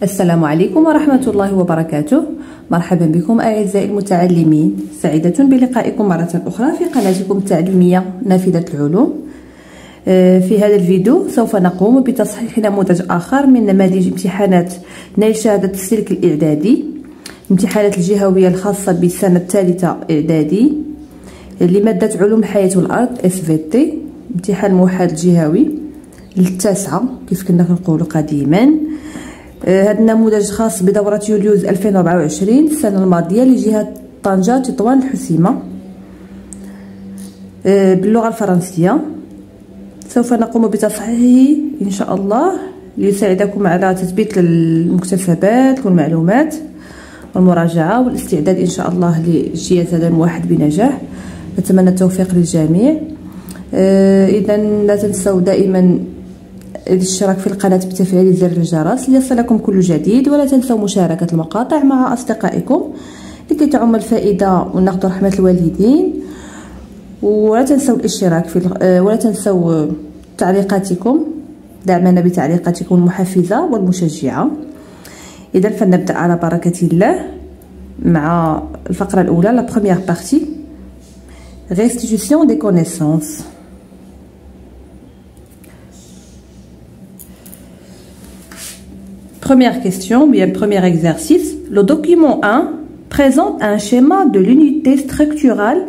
السلام عليكم ورحمة الله وبركاته. مرحبا بكم أعزائي المتعلمين، سعيدة بلقائكم مرة أخرى في قناتكم التعليمية نافذة العلوم. في هذا الفيديو سوف نقوم بتصحيح نموذج آخر من نماذج امتحانات نيل شهادة السلك الإعدادي، امتحانات الجهوية الخاصة بالسنة الثالثة إعدادي لمادة علوم الحياة والأرض SVT، امتحان الموحد الجهوي للتاسعة كيف كنا كنقولوا قديما. هذا النموذج خاص بدورة يوليوز 2024 السنة الماضية لجهة طنجة تطوان الحسيمة باللغة الفرنسية. سوف نقوم بتصحيحه إن شاء الله ليساعدكم على تثبيت المكتسبات والمعلومات والمراجعة والاستعداد إن شاء الله لاجتياز هذا الموحد بنجاح. نتمنى التوفيق للجميع. إذا لا تنسوا دائما الاشتراك في القناة بتفعيل زر الجرس ليصلكم كل جديد، ولا تنسوا مشاركة المقاطع مع أصدقائكم لكي تعم الفائدة وناخذ رحمة الوالدين. ولا تنسوا الاشتراك ولا تنسوا تعليقاتكم، دعمنا بتعليقاتكم المحفزة والمشجعة. إذا فلنبدأ على بركة الله مع الفقرة الأولى، la première partie restitution des connaissances. Première question, bien premier exercice. Le document 1 présente un schéma de l'unité structurale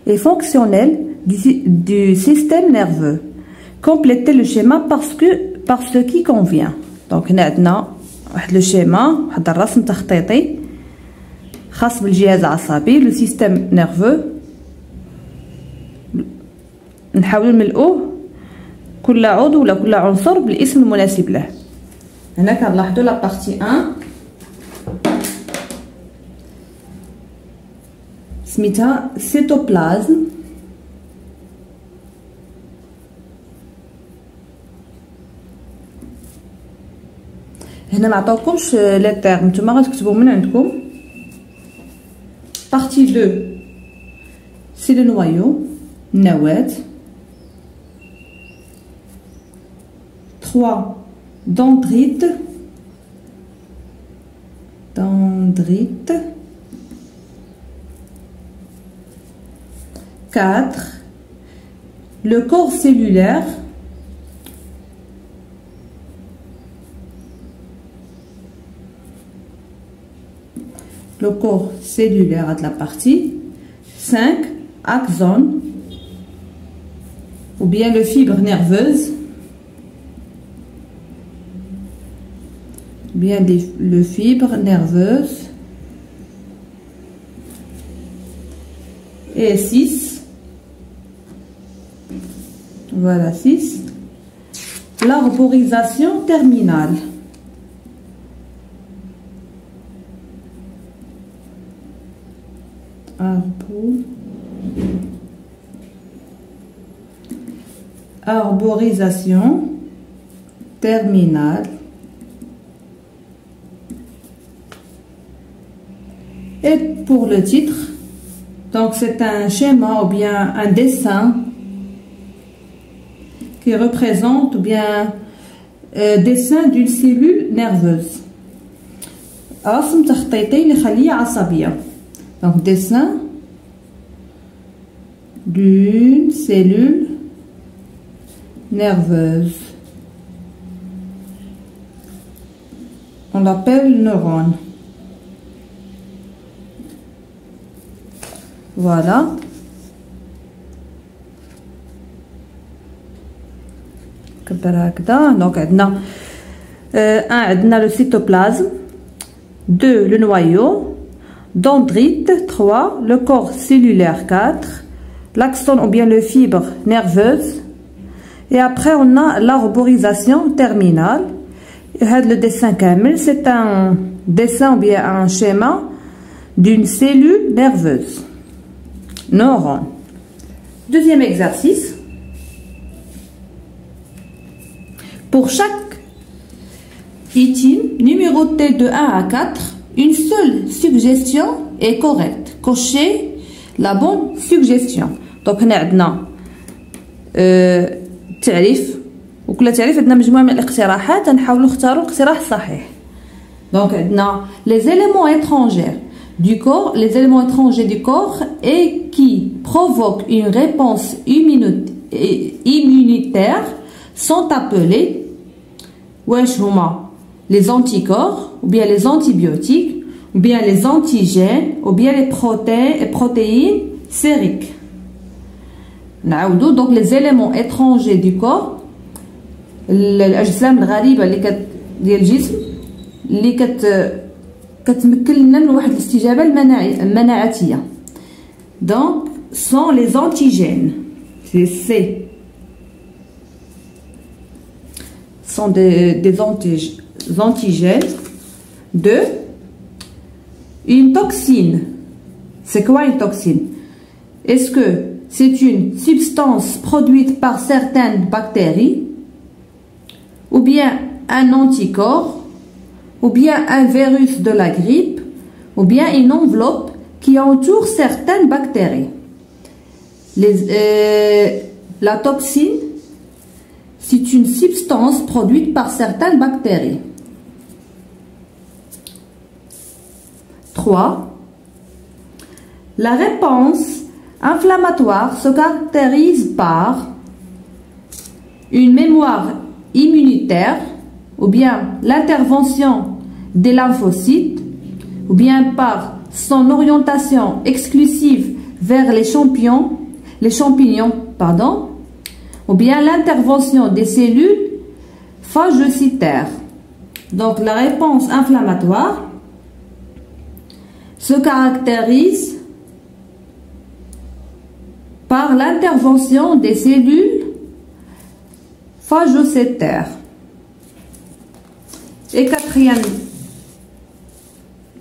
et fonctionnelle du système nerveux. Complétez le schéma par ce qui convient. Donc هنا عندنا واحد لو شيما، واحد الرسم تخطيطي خاص بالجهاز العصبي لو سيستم نيرفو. نحاولوا نملؤوه كل عضو ولا كل عنصر بالاسم المناسب له. هنا كنلاحظوا لا بارتي 1 سميتها سيتوبلازم. هنا ما عطاوكمش لي تيرم، نتوما غتكتبوا من عندكم. بارتي 2 سي لو نوايو، النواة. 3 dendrite. 4 le corps cellulaire. de la partie. 5 axone ou bien le fibre nerveuse, le fibre nerveuse. Et 6, voilà 6, l'arborisation terminale. Arborisation terminale. Et pour le titre, donc c'est un schéma ou bien un dessin qui représente ou bien dessin d'une cellule nerveuse. رسم تخطيطي لخلية عصبية. Donc dessin d'une cellule nerveuse. On l'appelle neurone. Voilà. Donc عندنا le cytoplasme. 2 le noyau. Dendrite. 3 le corps cellulaire. 4 l'axone ou bien le fibre nerveuse. Et après on a l'arborisation terminale. Et le dessin kamel, c'est un dessin ou bien un schéma d'une cellule nerveuse. Neurone. Deuxième exercice. Pour chaque item numéroté de 1 à 4, une seule suggestion est correcte. Cochez la bonne suggestion. Donc هنا عندنا تعريف، وكل تعريف عندنا مجموعة من الاقتراحات، نحاولوا نختاروا الاقتراح الصحيح. Donc, les éléments étrangers du corps, et qui provoquent une réponse immunitaire sont appelés les anticorps, ou bien les antibiotiques, ou bien les antigènes, ou bien les protéines sériques. Donc les éléments étrangers du corps, الأجسام الغريبة اللي ديال الجسم اللي كتمكن لنا من واحد الاستجابة المناعتية. Donc sont les antigènes. C'est sont des antigènes de une toxine. C'est quoi une toxine? Est-ce que c'est une substance produite par certaines bactéries, ou bien un anticorps, ou bien un virus de la grippe, ou bien une enveloppe qui entoure certaines bactéries? La toxine, c'est une substance produite par certaines bactéries. 3. La réponse inflammatoire se caractérise par une mémoire immunitaire, ou bien l'intervention des lymphocytes, ou bien par son orientation exclusive vers les champignons, ou bien l'intervention des cellules phagocytaires. Donc la réponse inflammatoire se caractérise par l'intervention des cellules phagocytaires. Et quatrième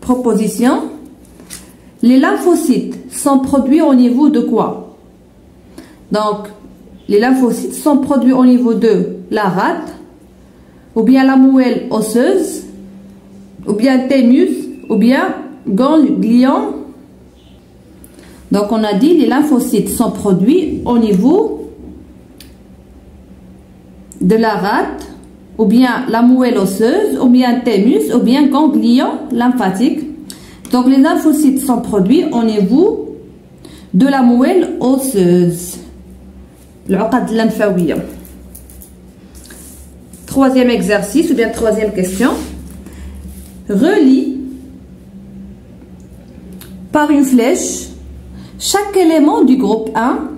proposition, les lymphocytes sont produits au niveau de quoi? Donc, les lymphocytes sont produits au niveau de la rate, ou bien la moelle osseuse, ou bien thymus, ou bien ganglion. Donc, on a dit les lymphocytes sont produits au niveau de la rate, ou bien la moelle osseuse, ou bien thymus, ou bien ganglion lymphatique. Donc, les lymphocytes sont produits au niveau de la moelle osseuse. العقد اللمفاوية. Troisième exercice ou bien troisième question. Relie par une flèche chaque élément du groupe 1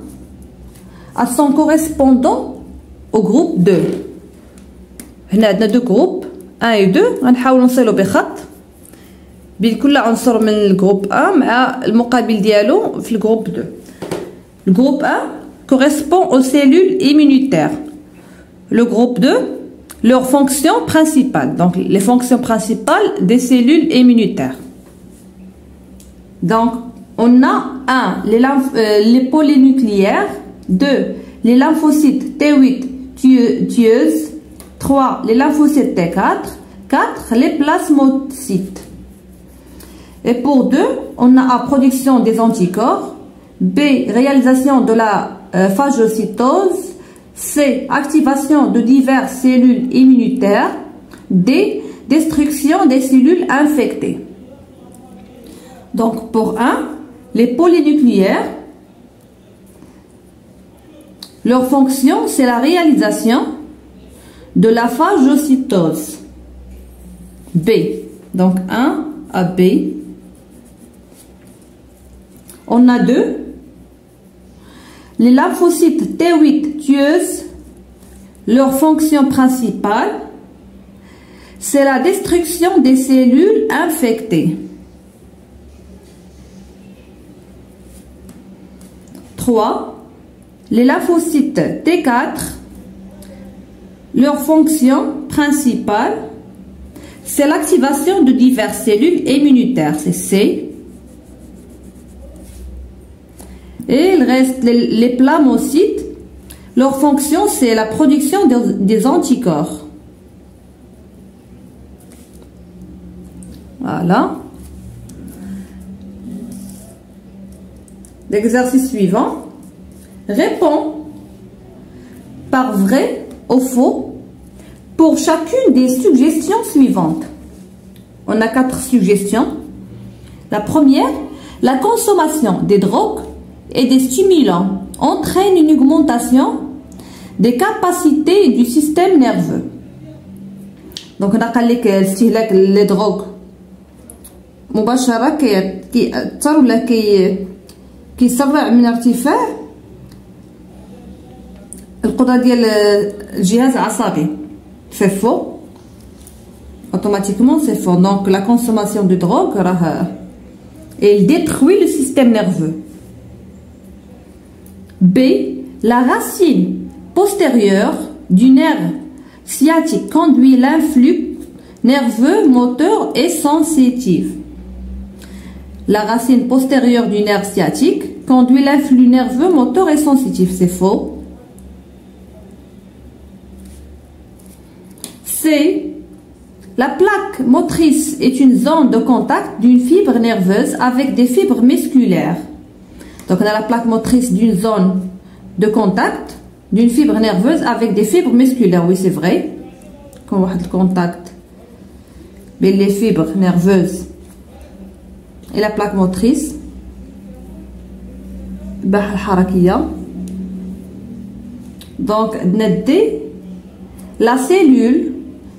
à son correspondant au groupe 2. هنا عندنا deux groupes 1 et 2 غنحاولوا نصلوا بخط بين كل عنصر من الجروب 1 مع المقابل ديالو في الجروب 2. Le groupe 1 correspond aux cellules immunitaires. Le groupe 2, leurs fonctions principales. Donc, les fonctions principales des cellules immunitaires. Donc, on a 1, les polynucléaires. 2, les lymphocytes T8 tueuses. 3, les lymphocytes T4. 4, les plasmocytes. Et pour 2, on a la production des anticorps. B, réalisation de la phagocytose. C, activation de diverses cellules immunitaires. D, destruction des cellules infectées. Donc pour 1, les polynucléaires, leur fonction c'est la réalisation de la phagocytose. B, donc 1 à B. On a 2. Les lymphocytes T8 tueuses, leur fonction principale, c'est la destruction des cellules infectées. 3. Les lymphocytes T4, leur fonction principale, c'est l'activation de diverses cellules immunitaires, c'est C. Et il reste les plasmocytes, leur fonction c'est la production des anticorps. Voilà. L'exercice suivant. Réponds par vrai ou faux pour chacune des suggestions suivantes. on a 4 suggestions. La première, la consommation des drogues et des stimulants entraîne une augmentation des capacités du système nerveux. Donc on a dit que الاستهلاك les drogues مباشرة كيأثر ولا كيسرع من ارتفاع القدرة ديال الجهاز العصبي. C'est faux. Automatiquement c'est faux. Donc la consommation de drogue elle détruit le système nerveux. B. La racine postérieure du nerf sciatique conduit l'influx nerveux moteur et sensitif. La racine postérieure du nerf sciatique conduit l'influx nerveux moteur et sensitif. C'est faux. C. La plaque motrice est une zone de contact d'une fibre nerveuse avec des fibres musculaires. Donc on a la plaque motrice d'une zone de contact d'une fibre nerveuse avec des fibres musculaires. Oui, c'est vrai. Quand on a le contact mais les fibres nerveuses et la plaque motrice donc la cellule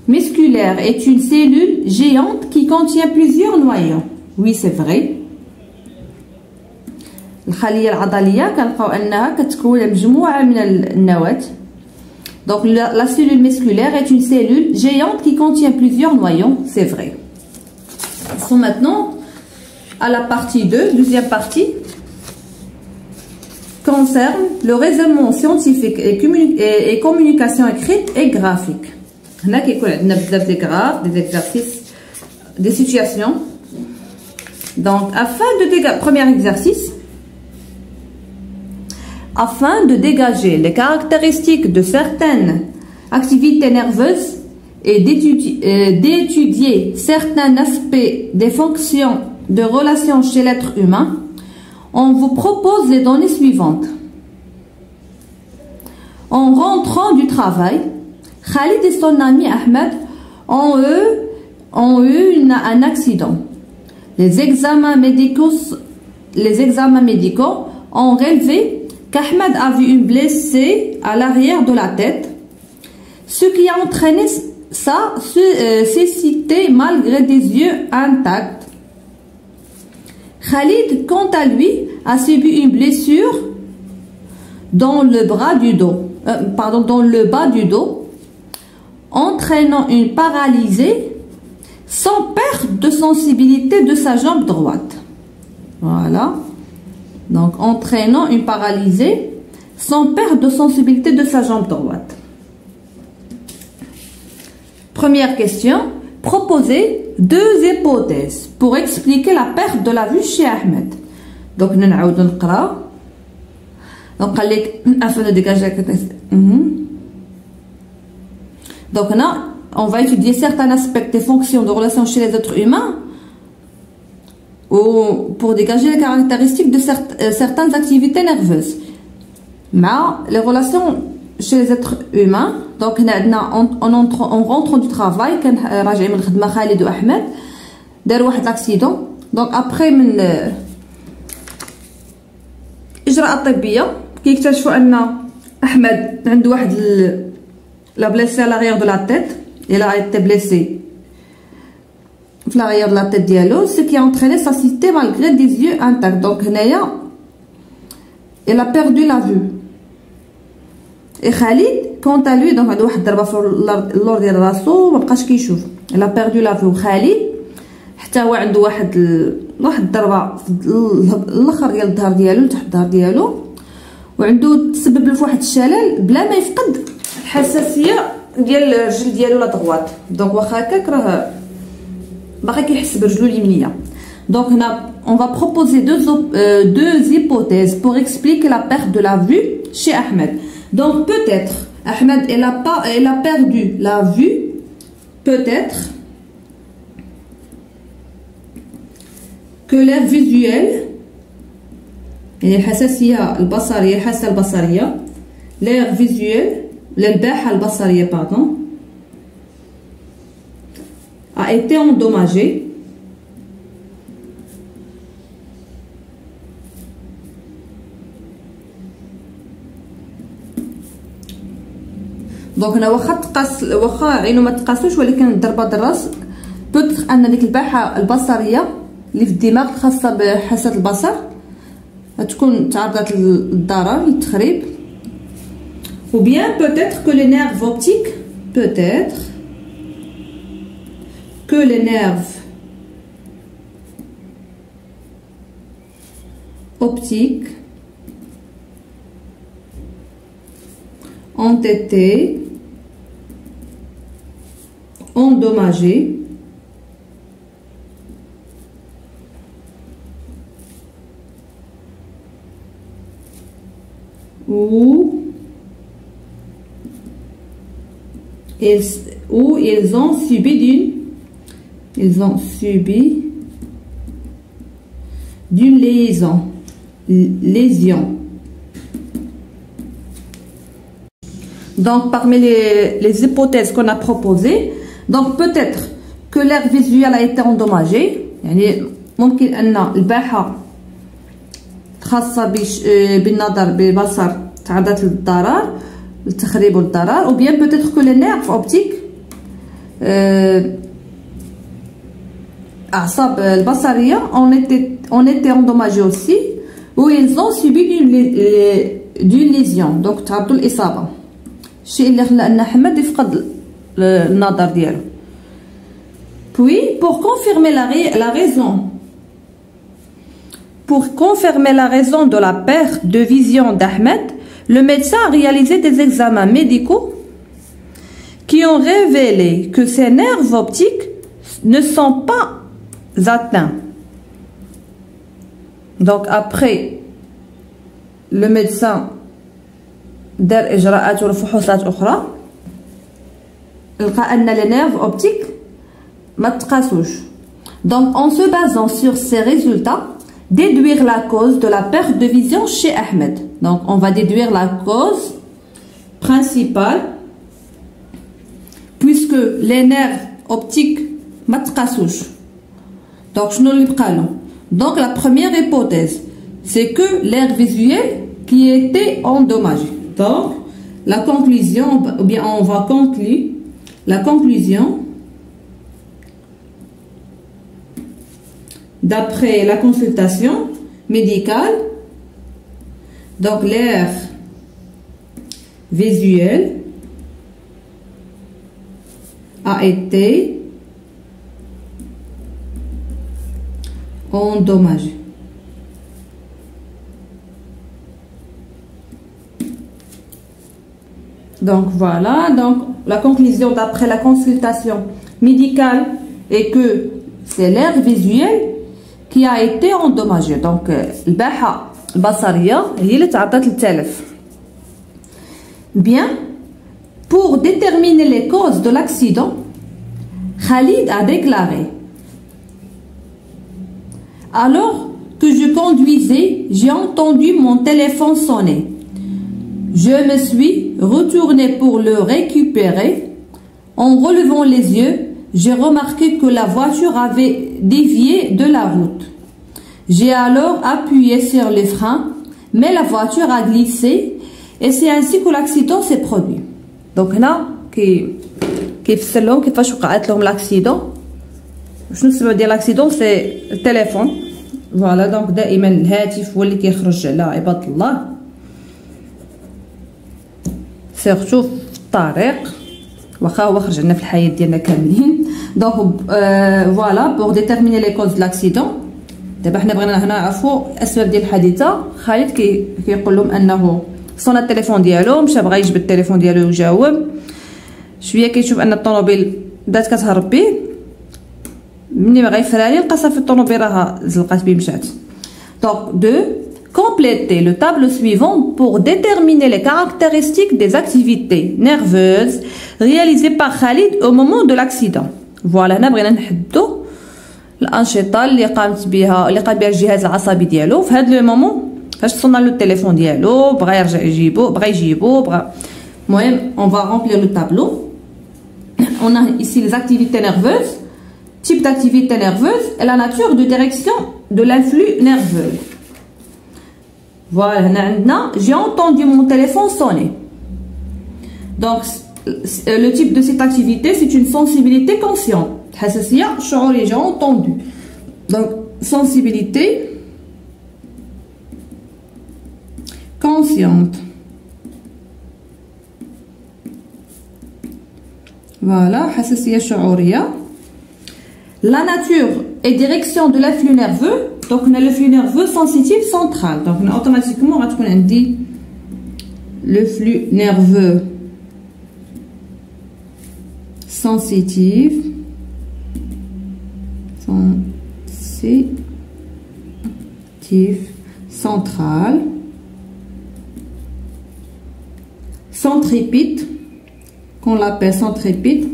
musculaire est une cellule géante qui contient plusieurs noyaux. Oui, c'est vrai. الخلية العضلية كنلقاو أنها كتكون مجموعة من النواة. Donc la cellule musculaire est une cellule géante qui contient plusieurs noyaux. C'est vrai. Nous sommes maintenant à la partie 2, deuxième partie, concerne le raisonnement scientifique et communication écrite et graphique. Là, il y a des graphes, des exercices, des situations. Donc, premier exercice, afin de dégager les caractéristiques de certaines activités nerveuses et d'étudier certains aspects des fonctions de relations chez l'être humain, on vous propose les données suivantes. En rentrant du travail, Khalid et son ami Ahmed ont eu un accident. Les examens médicaux ont révélé qu'Ahmed avait une blessée à l'arrière de la tête, ce qui a entraîné sa cécité malgré des yeux intacts. Khalid, quant à lui, a subi une blessure dans le bas du dos, entraînant une paralysie sans perte de sensibilité de sa jambe droite. Voilà. Donc, entraînant une paralysie sans perte de sensibilité de sa jambe droite. Première question. Proposez 2 hypothèses pour expliquer la perte de la vue chez Ahmed. Donc, nous allons نقرأ. Donc, afin de dégager. Donc, on va étudier certains aspects des fonctions de relations chez les êtres humains ou pour dégager les caractéristiques de certaines activités nerveuses. Mais les relations chez les êtres humains, donc on rentre du travail, كان راجعين من الخدمة خالد وأحمد داروا واحد لاكسيدون. donc après من إجراءات طبية كيكتشفوا أن أحمد عنده واحد la blessée à l'arrière de la tête. Il a été blessé à l'arrière de la tête dialogue, ce qui a entraîné sa cécité malgré des yeux intacts. Donc il a perdu la vue. Et Khalid, quant à lui, donc عنده واحد الضربة في اللور ديال راسو ما بقاش كيشوف. Il a perdu la vue. Khalid حتى هو عنده واحد الضربة في الاخر ديال الظهر ديالو تحت الظهر ديالو وعنده تسبب له في واحد الشلل بلا ما يفقد الحساسية ديال الرجل ديالو لا دغوات. دونك واخا هكاك راه باقي كيحس برجلو اليمنيه. Donc on va proposer deux hypothèses pour expliquer la perte de la vue chez Ahmed. Donc peut-être Ahmed elle a perdu la vue, peut-être que l'air visuel يعني الحساسيه البصريه الحاسه البصريه l'air visuel الباحه البصريه pardon a été endommagé. دونك هنا واخا تقاس واخا عينو ما تقاسوش ولكن ضربه الراس بوتيتر ان ديك الباحه البصريه اللي في الدماغ خاصه بحاسه البصر تكون تعرضت للضرر للتخريب. ou bien peut-être que les nerfs optiques peut-être que les nerfs optiques ont été endommagés ou ils ont subi d'une lésion. Donc parmi les hypothèses qu'on a proposées, donc peut-être que l'air visuel a été endommagé, يعني ممكن أن الباحة خاصة بالنظر بالبصر تعرضت للضرر التخريب والضرر. ou bien peut-être que les nerfs optiques أعصاب البصرية ont été endommagés aussi ou ils ont subi d'une lésion. donc تعرضوا للإصابة الشيء اللي خلى أن أحمد يفقد النظر ديالو. puis pour confirmer la raison de la perte de vision d'Ahmed, le médecin a réalisé des examens médicaux qui ont révélé que ses nerfs optiques ne sont pas atteints. Donc après le médecin دار إجراءات وفحوصات أخرى لقى أن les nerfs optiques ما تقاسوش. donc en se basant sur ces résultats déduire la cause de la perte de vision chez Ahmed. donc on va déduire la cause principale puisque les nerfs optiques ما تقاسوش. donc شنو اللي بقى له؟ donc la première hypothèse c'est que l'air visuel qui était endommagé. donc la conclusion, ou bien on va conclure la conclusion d'après la consultation médicale. donc l'air visuel a été endommagé. donc voilà, donc la conclusion d'après la consultation médicale est que c'est l'air visuel qui a été endommagé. donc الباحة البصرية هي اللي تعرضت للتلف. bien pour déterminer les causes de l'accident, Khalid a déclaré: alors que je conduisais, j'ai entendu mon téléphone sonner. Je me suis retourné pour le récupérer. En relevant les yeux, j'ai remarqué que la voiture avait dévié de la route. J'ai alors appuyé sur les freins, mais la voiture a glissé et c'est ainsi que l'accident s'est produit. donc هنا كيفسر لهم كيفاش وقعت لهم l'accident. شنو السبب ديال l'accident؟ سي التليفون. فوالا دونك دائما الهاتف هو اللي كيخرج على عباد الله سيرتو في الطريق واخا هو خرج لنا في الحياه ديالنا كاملين. دونك فوالا بور ديتيرميني لي كوز دو لاكسيدون. دابا حنا بغينا هنا نعرفوا الاسباب ديال الحادثه. خالد كيقول لهم انه صون التليفون ديالو، مشى بغا يجبد التليفون ديالو ويجاوب شويه، كيشوف ان الطوموبيل بدات كتهرب به، ملي بغا يفرالي لقى صافي الطوموبيل راها زلقات به مشات. دونك دو compléter le tableau suivant pour déterminer les caractéristiques des activités nerveuses réalisées par Khalid au moment de l'accident. Voilà, هنا بغينا نحددوا الأنشطة اللي قام بها الجهاز العصبي ديالو في هذا لو مومون فاش صنع له التليفون ديالو، بغا يرجع يجيبو، بغا يجيبو، بغا. المهم on va remplir le tableau. On a ici les activités nerveuses. type d'activité nerveuse et la nature de direction de l'influx nerveux. Voilà, j'ai entendu mon téléphone sonner. Donc, le type de cette activité, c'est une sensibilité consciente. J'ai entendu. Donc, sensibilité consciente. Voilà, la nature et direction de l'influx nerveux. Donc, on a le flux nerveux sensitif central. Donc, on a automatiquement, on a dit le flux nerveux sensitif central, centripète, qu'on l'appelle centripète.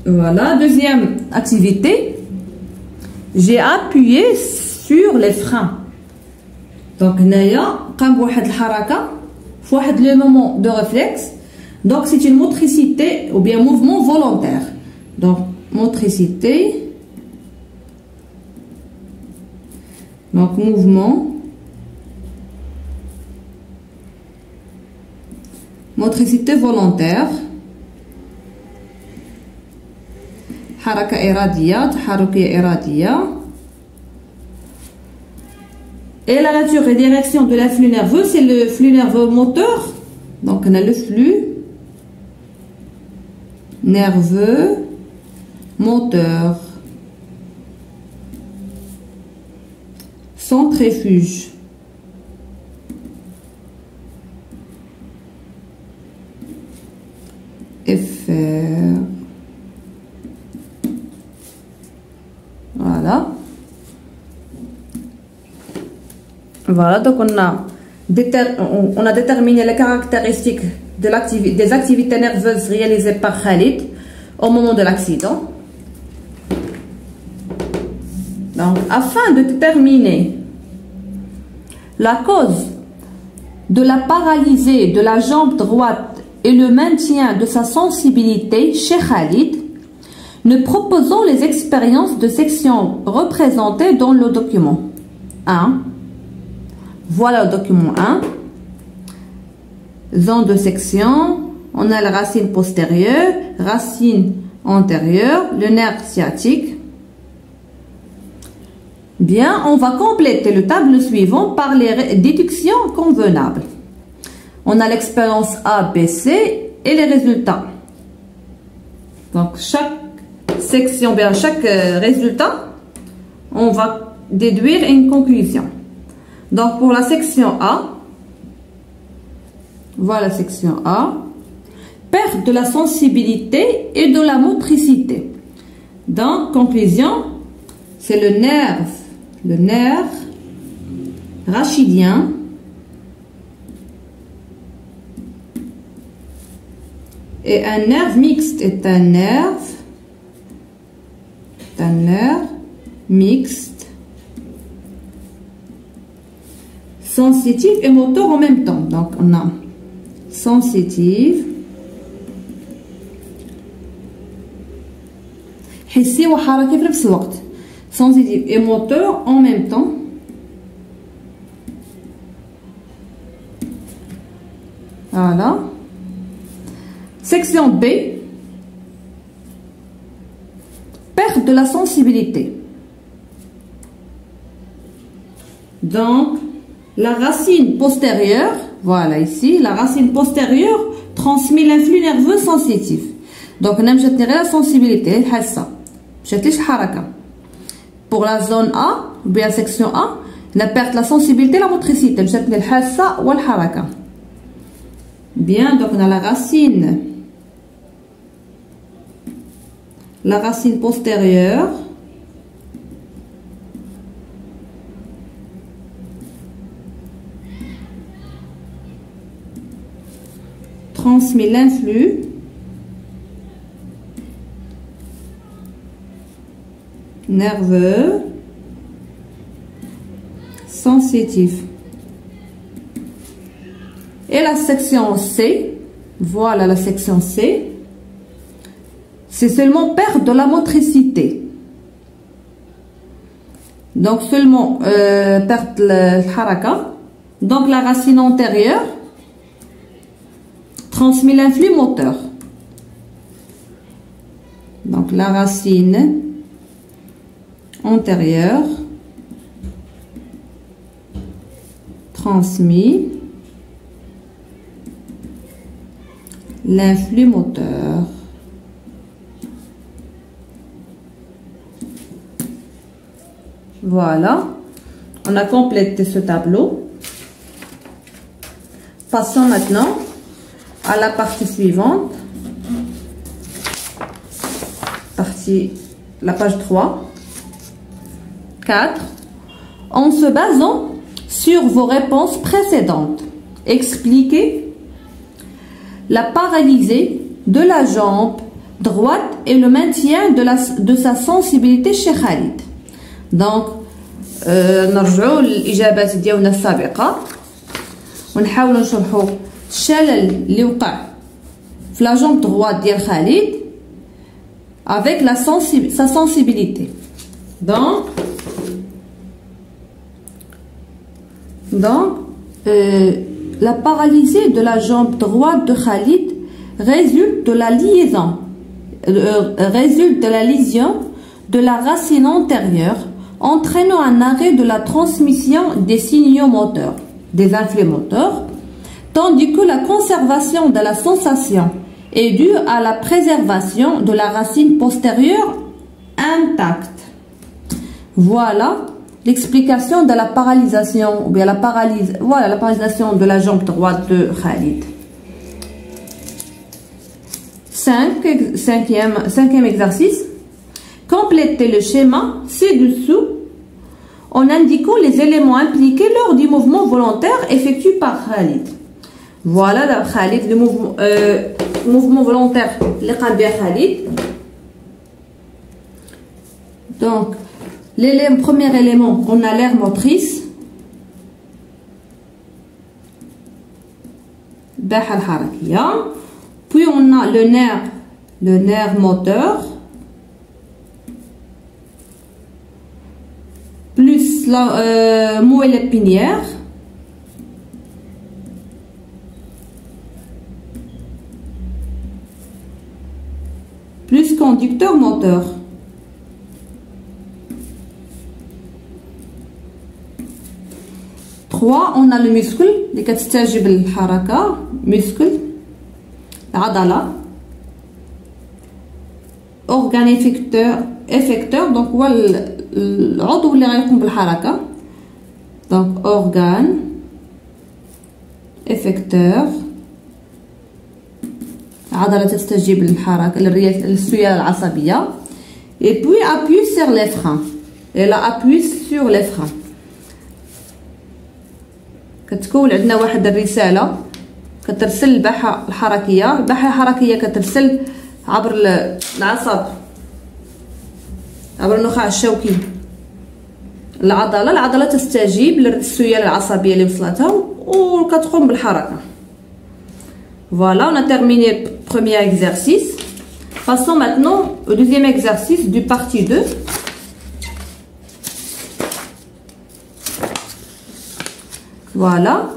Voilà, deuxième activité, j'ai appuyé sur les freins. Donc, naya, قام بواحد الحركة في واحد le moment de réflexe. Donc, c'est une motricité ou bien mouvement volontaire. Donc, motricité. Donc, mouvement. Motricité volontaire. حركة إرادية، تحركية إرادية. Et la nature et direction de l'influx nerveux, c'est le flux nerveux moteur. Donc, on a le flux nerveux moteur. Centrifuge. FR. Voilà. Voilà, donc on a déterminé les caractéristiques des activités nerveuses réalisées par Khalid au moment de l'accident. Donc, afin de déterminer la cause de la paralysie de la jambe droite et le maintien de sa sensibilité chez Khalid, nous proposons les expériences de section représentées dans le document 1. Voilà le document 1. Zone de section. On a la racine postérieure, racine antérieure, le nerf sciatique. Bien, on va compléter le tableau suivant par les déductions convenables. On a l'expérience A, B, C et les résultats. Donc, chaque section, bien chaque résultat, on va déduire une conclusion. Donc, pour la section A, voilà la section A, perte de la sensibilité et de la motricité. Donc, conclusion, c'est le nerf rachidien et un nerf mixte est un nerf mixte sensitif et moteur en même temps. Donc, on a sensitive, حسي وحركي في نفس الوقت. Sensitive et moteur en même temps. Voilà. Section B. Perte de la sensibilité. Donc, la racine postérieure, voilà ici, la racine postérieure transmet l'influx nerveux sensitif. Donc, on a la sensibilité, pour la zone A, ou bien section A, on perd la sensibilité, la motricité, bien, donc on a la racine postérieure, transmet l'influx nerveux sensitif. Et la section C, Voilà la section C. C'est seulement perte de la motricité. Donc seulement perte le haraka. Donc la racine antérieure transmet l'influx moteur. Donc la racine antérieure transmet l'influx moteur. Voilà, on a complété ce tableau. Passons maintenant à la partie suivante. La page 3. 4. En se basant sur vos réponses précédentes, expliquez la paralysie de la jambe droite et le maintien de sa sensibilité chez Khalid. Donc نرجعوا للاجابات ديالنا السابقه ونحاولوا نشرحوا الشلل اللي وقع في لا جامب droite ديال خالد avec sa sensibilité. Donc la paralysie de la jambe droite de Khalid résulte de la lésion de la racine antérieure, entraînant un arrêt de la transmission des signaux moteurs, des influx moteurs, tandis que la conservation de la sensation est due à la préservation de la racine postérieure intacte. Voilà l'explication de la paralysation, ou bien la paralysation de la jambe droite de Khalid. Cinquième exercice. Complétez le schéma ci-dessous en indiquant les éléments impliqués lors du mouvement volontaire effectué par Khalid. Voilà Khalid, le mouvement volontaire le Khalid. Donc, premier élément, on a l'aire motrice. Puis on a le nerf moteur. Plus la moelle épinière. Plus conducteur moteur. On a le muscle اللي كتستجيب للحركه muscle العضله organe effecteur donc هو العضو اللي غيقوم بالحركه donc organe effecteur عضله تستجيب للحركه للسياله العصبيه et puis appuie sur les freins et là appuie sur les freins. كتكون عندنا واحد الرساله كترسل الباحه الحركيه كترسل عبر العصب عبر النخاع الشوكي العضله تستجيب للسياله العصبيه اللي وصلتها وكتقوم بالحركه. Voilà, on a terminé le premier exercice. Passons maintenant au deuxième exercice du partie 2. Voilà.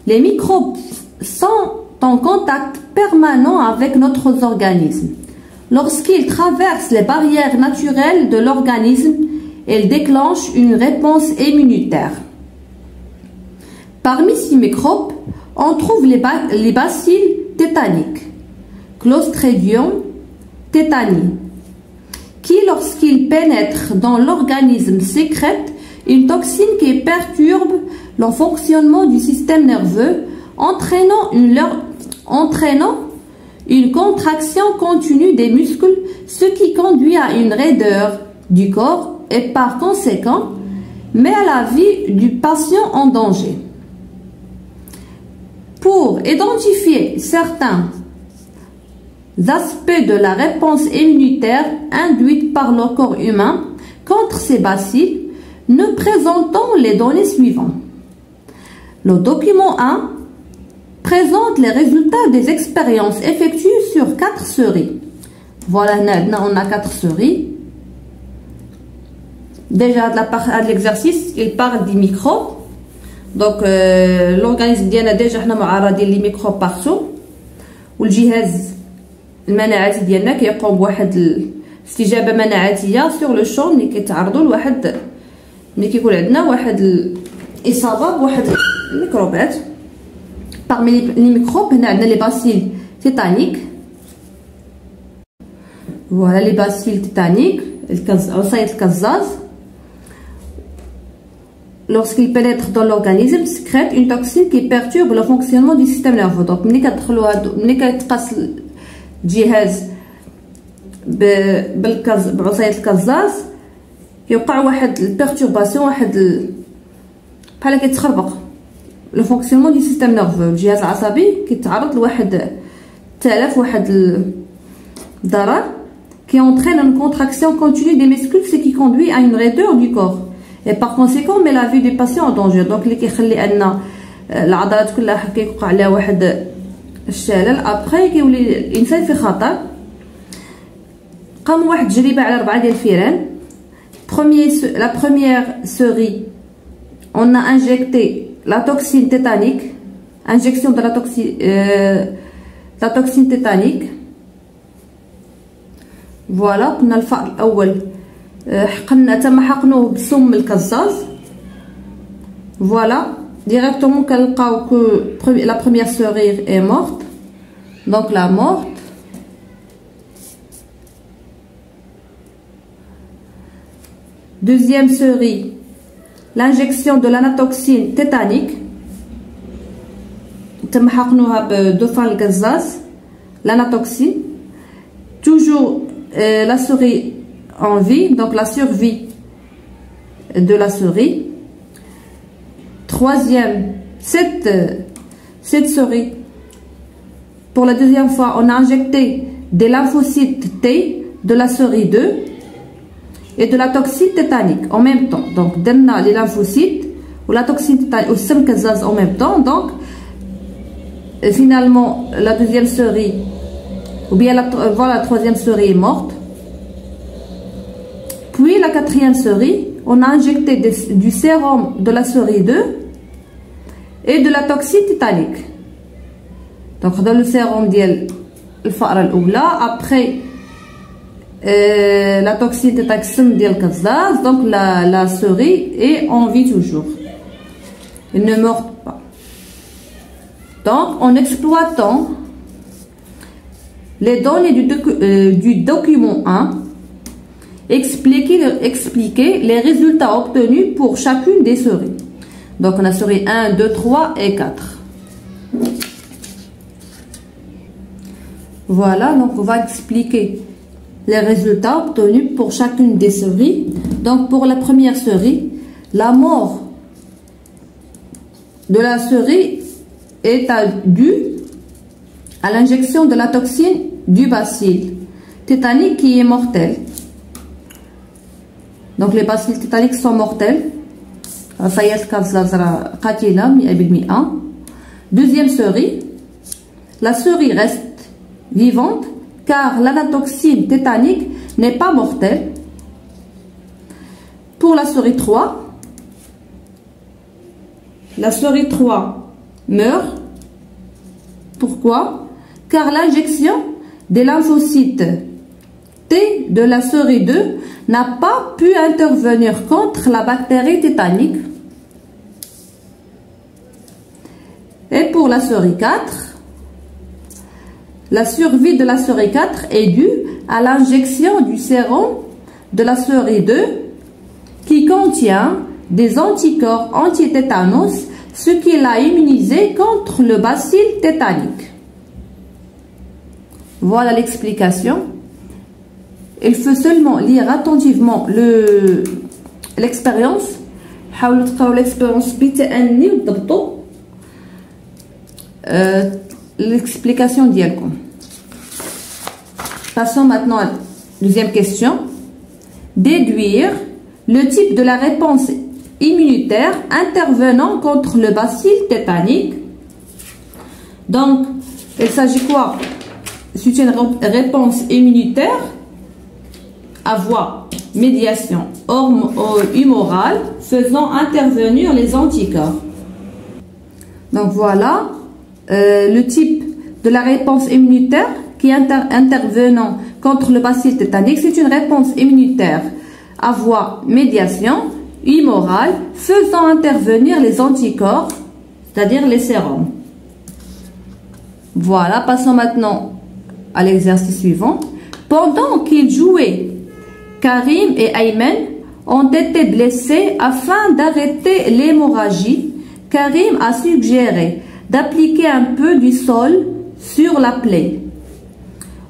Les microbes sont en contact permanent avec notre organisme. Lorsqu'ils traversent les barrières naturelles de l'organisme, ils déclenchent une réponse immunitaire. Parmi ces microbes, on trouve les bacilles tétaniques, Clostridium tétani, qui lorsqu'ils pénètrent dans l'organisme sécrètent une toxine qui perturbe le fonctionnement du système nerveux, entraînant une contraction continue des muscles, ce qui conduit à une raideur du corps et par conséquent met à la vie du patient en danger. Pour identifier certains aspects de la réponse immunitaire induite par le corps humain contre ces bacilles, nous présentons les données suivantes. Le document 1 présente les résultats des expériences effectuées sur 4 souris. Voilà, on a 4 souris. Déjà, de l'exercice, il parle des microbes. Donc, l'organisme ديالنا déjà حنا معرضين لي ميكروب بارتو، والجهاز المناعي ديالنا كيقوم بواحد الاستجابه مناعيه سور لو شون ملي كيتعرضوا لواحد، ملي كيكون عندنا واحد الاصابه بواحد الميكروبات. parmi les microbes هنا عندنا لي باسيل تيتانيك. voilà les bacilles tétaniques عصية الكزاز. Lorsqu'il pénètre dans l'organisme, sécrète une toxine qui perturbe le fonctionnement du système nerveux. Donc, ملي كتدخلوا ملي كيتقاس الجهاز بعصية الكزاز كيوقع واحد البيرتورباسيون، واحد بحال كيتخربق لو فونكسيونمون دو سيستيم نيرفو. الجهاز العصبي كيتعرض لواحد التلف، واحد الضرر qui entraîne une contraction continue des muscles, ce qui conduit à une raideur du corps. Et par conséquent met la vie du patient en danger. Donc اللي كيخلي ان العضلات كلها كيوقع عليها واحد الشلل، ابري كيولي الانسان في خطر. قاموا واحد التجربه على 4 ديال الفيران. La première série, on a injecté la toxine tétanique, injection de la toxine tétanique. Voilà, قلنا الفأر الاول حقنوه بسم الكزاز. Voilà, directement كنلقاو que la première série est morte. Donc la morte. Deuxième série, l'injection de l'anatoxine tétanique. تم حقنوها بدفن الكزاز l'anatoxine. Toujours la souris en vie, donc la survie de la souris. Troisième, cette souris, pour la deuxième fois, on a injecté des lymphocytes T de la souris 2 et de la toxine tétanique en même temps. Donc, donne les lymphocytes ou la toxine tétanique ou semkazaz en même temps. Donc, finalement, la deuxième souris, ou bien voilà, la troisième souris est morte. Puis la quatrième série, on a injecté du sérum de la série 2 et de la toxine tétanique. Donc dans le sérum ديال الفأرة الأولى, après la toxine tétanique سم ديال الكزاز. Donc la série est en vie toujours, elle ne meurt pas. Donc en exploitant les données du document 1, expliquer les résultats obtenus pour chacune des séries. Donc on a série 1, 2, 3 et 4. Voilà, donc on va expliquer les résultats obtenus pour chacune des séries. Donc pour la première série, la mort de la série est due à l'injection de la toxine du bacille tétanique qui est mortelle. Donc les bacilles tétaniques sont mortels. Deuxième série, la série reste vivante car l'anatoxine tétanique n'est pas mortelle. Pour la série 3, la série 3 meurt. Pourquoi? Car l'injection des lymphocytes T de la série 2 n'a pas pu intervenir contre la bactérie tétanique. Et pour la série 4, la survie de la série 4 est due à l'injection du sérum de la série 2 qui contient des anticorps anti-tétanos, ce qui l'a immunisé contre le bacille tétanique. Voilà l'explication. Il faut seulement lire attentivement l'expérience. حاولوا تقراو l'expérience بتأني وتضبطوا l'explication ديالكم. Passons maintenant à la deuxième question. Déduire le type de la réponse immunitaire intervenant contre le bacille tétanique. Donc, il s'agit quoi? C'est une réponse immunitaire à voie médiation humorale faisant intervenir les anticorps. Donc voilà le type de la réponse immunitaire qui est intervenant contre le bacille tétanique. C'est une réponse immunitaire à voie médiation humorale faisant intervenir les anticorps, c'est-à-dire les sérums. Voilà, passons maintenant à l'exercice suivant. Pendant qu'ils jouaient, Karim et Ayman ont été blessés. Afin d'arrêter l'hémorragie, Karim a suggéré d'appliquer un peu du sol sur la plaie.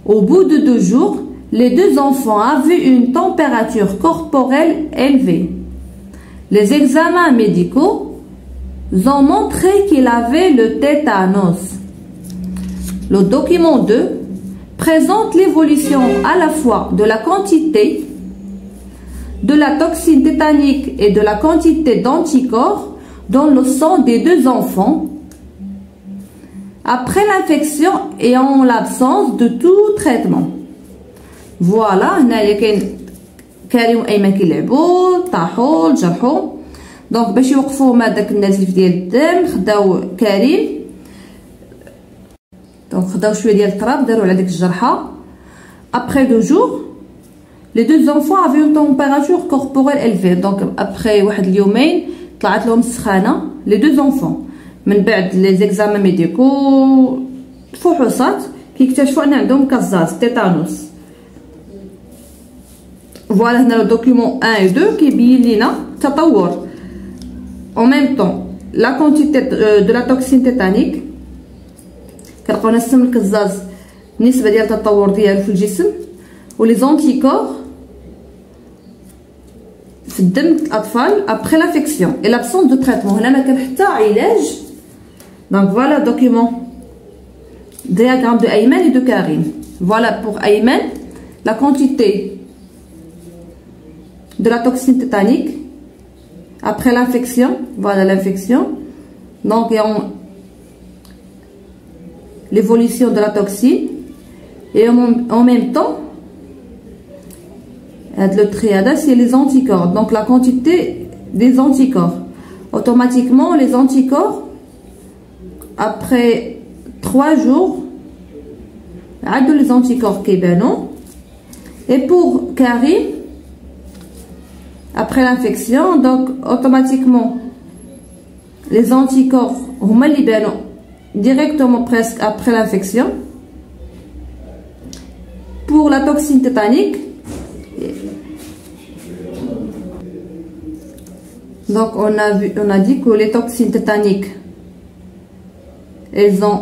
Au bout de 2 jours, les 2 enfants avaient une température corporelle élevée. Les examens médicaux ont montré qu'il avait le tétanos. Le document 2 présente l'évolution à la fois de la quantité de la toxine tétanique et de la quantité d'anticorps dans le sang des 2 enfants après l'infection et en l'absence de tout traitement. Voilà, هنايا كاين كريم وايمن كيلعبوا طاحوا جرحوا. دونك باش يوقفوا هذاك النزيف ديال الدم خداو كريم، دونك خداو شويه ديال التراب داروا على ديك الجرحه. Après 2 jours, les 2 enfants avaient une température corporelle élevée. Donc après واحد اليومين طلعت لهم السخانه les 2 enfants. من بعد لي زيكزامان ميديكو فحوصات كيكتشفوا ان عندهم كازاز تيتانوس. فوالا هنا لو دوكيومون 1 et 2 كيبين لينا تطور en même temps la quantité de la toxine tétanique. كنلقاو هنا السم الكزاز النسبه ديال التطور ديالو في الجسم ولي زونتيكور في الدم الاطفال ابري لافيكسيون اي لابسونس دو تريتمون. هنا ما كان حتى علاج. دونك فوالا دوكيومون diagramme de Ayman et de Karim. Voilà pour Ayman la quantité de la toxine tétanique après l'infection. Voilà l'infection. Donc l'évolution de la toxine et en même temps le triade c'est les anticorps. Donc la quantité des anticorps. Automatiquement les anticorps après 3 jours عادوا les anticorps كيبانوا. Et pour Karim après l'infection, donc automatiquement les anticorps هما اللي بانوا directement presque après l'infection. Pour la toxine tétanique, donc on a dit que les toxines tétaniques elles ont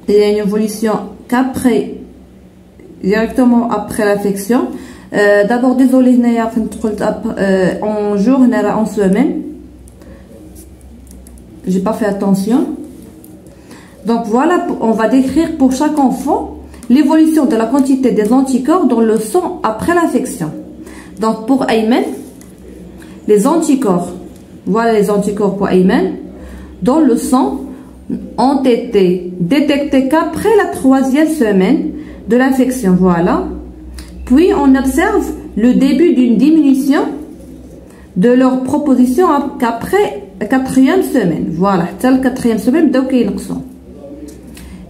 il y a une évolution qu'après directement après l'infection. D'abord désolé en jour en semaine j'ai pas fait attention. Donc voilà, on va décrire pour chaque enfant l'évolution de la quantité des anticorps dans le sang après l'infection. Donc pour Ayman, les anticorps, voilà les anticorps pour Ayman dans le sang ont été détectés qu'après la 3e semaine de l'infection. Voilà. Puis on observe le début d'une diminution de leur proposition qu'après la 4e semaine. Voilà, c'est la 4e semaine donc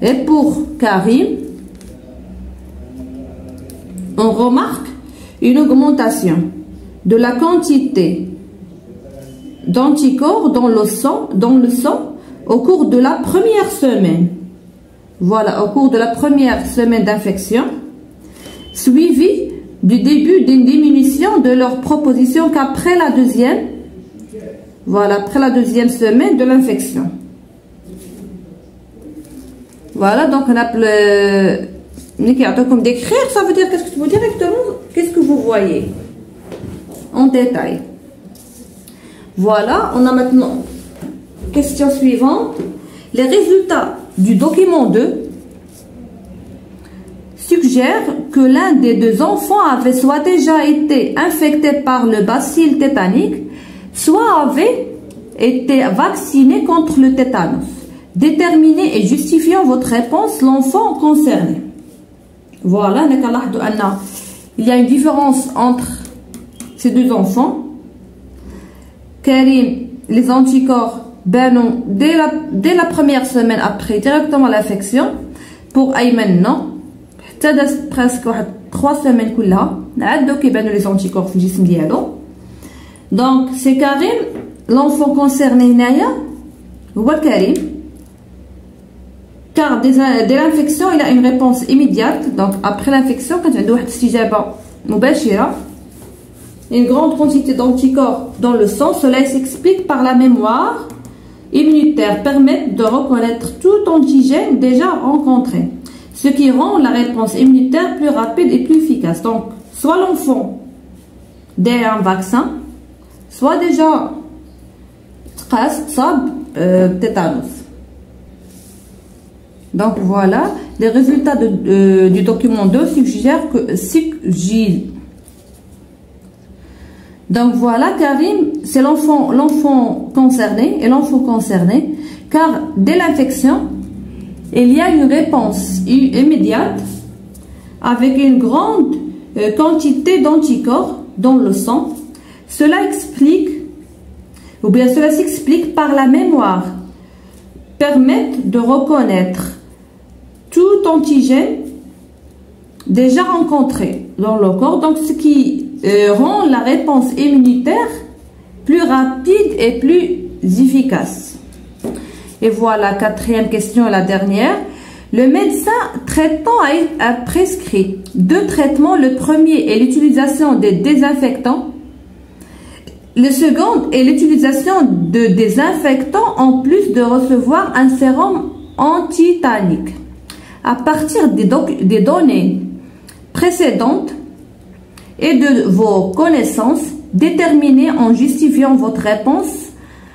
et pour Karim, on remarque une augmentation de la quantité d'anticorps dans le sang au cours de la première semaine. Voilà, au cours de la première semaine d'infection, suivi du début d'une diminution de leur proposition qu'après la 2e. Voilà, après la 2e semaine de l'infection. Voilà, donc on appelle comme décrire, ça veut dire qu'est-ce que vous directement, qu'est-ce que vous voyez en détail. Voilà, on a maintenant question suivante. Les résultats du document 2 suggèrent que l'un des 2 enfants avait soit déjà été infecté par le bacille tétanique, soit avait été vacciné contre le tétanos. déterminez et justifiant votre réponse l'enfant concerné. Voilà, il y a une différence entre ces deux enfants. Karim, les anticorps banon dès la première semaine après directement l'infection. Pour Ayman, non. Presque 3 semaines كلها عادوا كيبانوا les anticorps في الجسم ديالو. Donc c'est Karim, l'enfant concerné هنايا هو Karim. Car dès l'infection, il a une réponse immédiate. Donc après l'infection, quand il y a une استجابة مباشرة, une grande quantité d'anticorps dans le sang, cela s'explique par la mémoire immunitaire permettent de reconnaître tout antigène déjà rencontré, ce qui rend la réponse immunitaire plus rapide et plus efficace. Donc, soit l'enfant derrière un vaccin, soit déjà tétanos. Donc voilà, les résultats du document 2 suggèrent que donc voilà, Karim, c'est l'enfant concerné et l'enfant concerné, car dès l'infection, il y a une réponse immédiate avec une grande quantité d'anticorps dans le sang. Cela s'explique par la mémoire, permettent de reconnaître tout antigène déjà rencontré dans le corps, donc ce qui rend la réponse immunitaire plus rapide et plus efficace. Et voilà, 4e question, la dernière. Le médecin traitant a prescrit 2 traitements. Le premier est l'utilisation des désinfectants. Le second est l'utilisation de désinfectants en plus de recevoir un sérum antitétanique. À partir des données précédentes et de vos connaissances, déterminez en justifiant votre réponse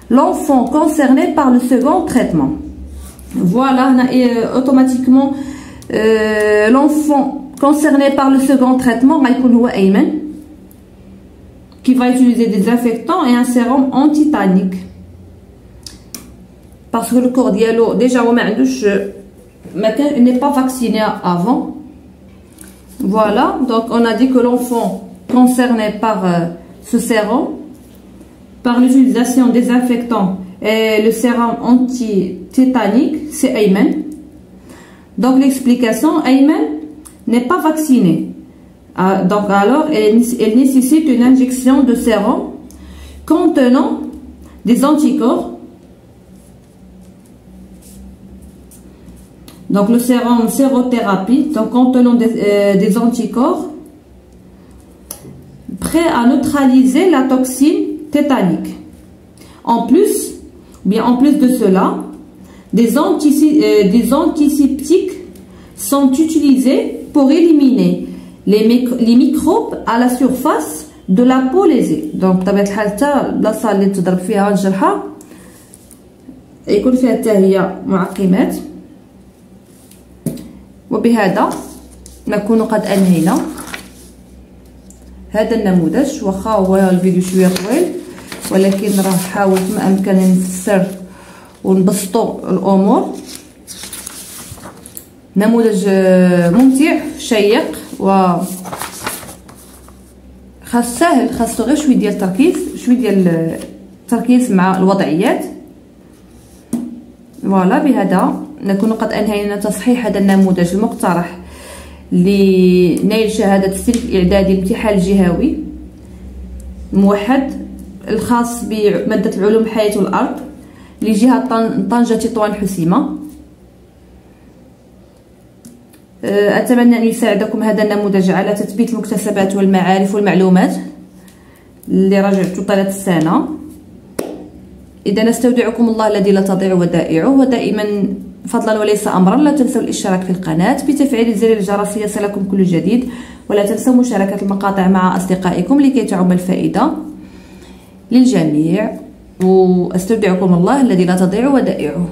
l'enfant concerné par le second traitement. Voilà, automatiquement l'enfant concerné par le second traitement Ayman, qui va utiliser des désinfectants et un sérum antitétanique. Parce que le corps dialo déjà il n'est pas vacciné avant. Voilà, donc on a dit que l'enfant concerné par ce sérum, par l'utilisation des désinfectants et le sérum anti-tétanique, c'est Ayman. Donc l'explication, Ayman n'est pas vacciné. Donc alors, elle nécessite une injection de sérum contenant des anticorps. Donc le sérum sérothérapie, donc contenant des anticorps prêts à neutraliser la toxine tétanique. En plus de cela, des antiseptiques sont utilisés pour éliminer les microbes à la surface de la peau lésée. Donc بطبيعة الحال حتى البلاصة اللي تضرب فيها الجرحى يكون فيها حتى هي معقمات. وبهذا نكون قد انهينا هذا النموذج. واخا هو الفيديو شويه طويل، ولكن راه حاولت ما امكن نفسر ونبسطوا الامور. نموذج ممتع شيق و خاصو غير شويه ديال التركيز مع الوضعيات. فوالا، بهذا نكون قد انهينا تصحيح هذا النموذج المقترح لنيل شهاده السلك الاعدادي الامتحان الجهوي موحد الخاص بماده العلوم الحياه والارض لجهه طنجه تطوان حسيمه. اتمنى ان يساعدكم هذا النموذج على تثبيت المكتسبات والمعارف والمعلومات اللي راجعتو طيله السنه. اذا نستودعكم الله الذي لا تضيع ودائعه، ودائما فضلا وليس امرا لا تنسوا الاشتراك في القناه بتفعيل زر الجرس ليصلكم كل جديد، ولا تنسوا مشاركه المقاطع مع اصدقائكم لكي تعم الفائده للجميع. واستودعكم الله الذي لا تضيع ودائعه.